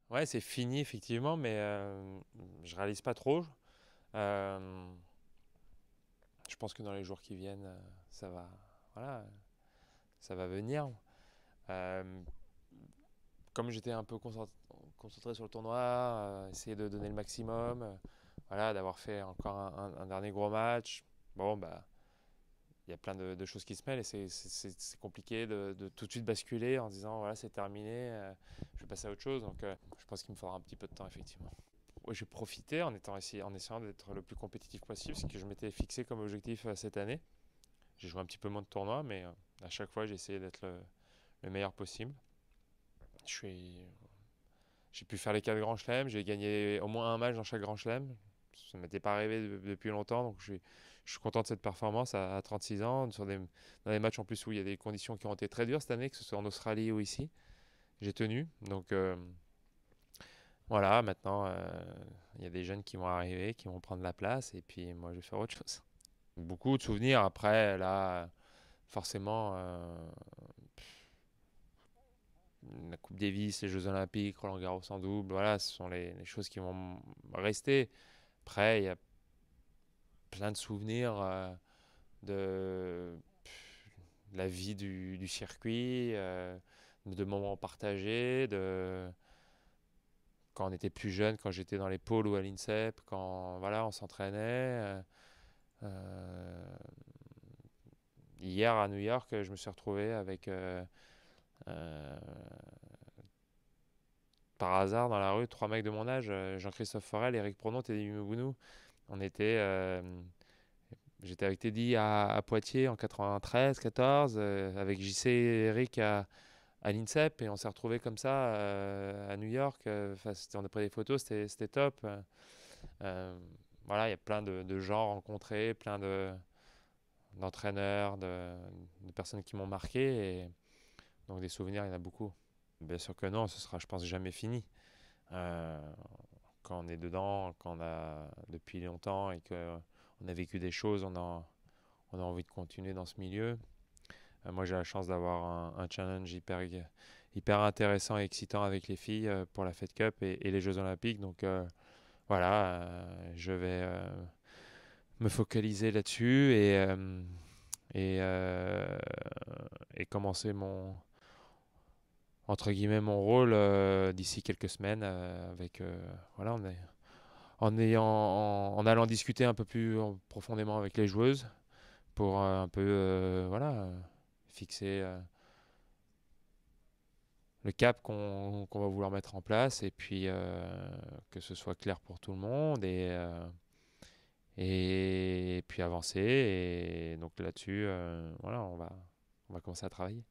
Ouais, c'est fini effectivement, mais je réalise pas trop. Euh, je pense que dans les jours qui viennent, ça va, voilà, ça va venir. Euh, Comme j'étais un peu concentré sur le tournoi, essayer de donner le maximum, voilà, d'avoir fait encore un dernier gros match. Bon, bah, il y a plein de choses qui se mêlent et c'est compliqué de tout de suite basculer en disant voilà, c'est terminé, je vais passer à autre chose. Donc, je pense qu'il me faudra un petit peu de temps, effectivement. Ouais, j'ai profité en essayant d'être le plus compétitif possible, ce que je m'étais fixé comme objectif cette année. J'ai joué un petit peu moins de tournois, mais à chaque fois, j'ai essayé d'être le meilleur possible. Je suis, j'ai pu faire les 4 grands chelems, j'ai gagné au moins un match dans chaque grand chelem. Ça ne m'était pas arrivé depuis longtemps, donc je suis content de cette performance à 36 ans, dans des matchs en plus où il y a des conditions qui ont été très dures cette année, que ce soit en Australie ou ici. J'ai tenu, donc voilà, maintenant il y a des jeunes qui vont arriver, qui vont prendre la place, et puis moi je vais faire autre chose. Beaucoup de souvenirs après, là, forcément, la Coupe Davis, les Jeux Olympiques, Roland Garros en double, voilà, ce sont les choses qui vont rester. Après, il y a plein de souvenirs de la vie du circuit, de moments partagés, de quand on était plus jeune, quand j'étais dans les pôles ou à l'INSEP, quand voilà, on s'entraînait. Euh, Hier à New York, je me suis retrouvé avec euh, par hasard dans la rue 3 mecs de mon âge, Jean-Christophe Forel, Eric Pronon, Teddy Mugunu. On était J'étais avec Teddy à Poitiers en 93-14, avec JC et Eric à l'INSEP, et on s'est retrouvés comme ça à New York. On a pris des photos, c'était top. Euh, voilà, il y a plein de gens rencontrés, d'entraîneurs, de personnes qui m'ont marqué, et donc des souvenirs, il y en a beaucoup. Bien sûr que non, ce sera, je pense, jamais fini. Euh, Quand on est dedans, quand on a depuis longtemps et qu'on a vécu des choses, on a envie de continuer dans ce milieu. Moi, j'ai la chance d'avoir un challenge hyper intéressant et excitant avec les filles pour la Fed Cup et les Jeux Olympiques. Donc voilà, je vais me focaliser là-dessus et, euh, et commencer entre guillemets mon rôle d'ici quelques semaines avec voilà, en allant discuter un peu plus profondément avec les joueuses pour un peu voilà, fixer le cap qu'on va vouloir mettre en place et puis que ce soit clair pour tout le monde et puis avancer. Et donc là-dessus, voilà, on va commencer à travailler.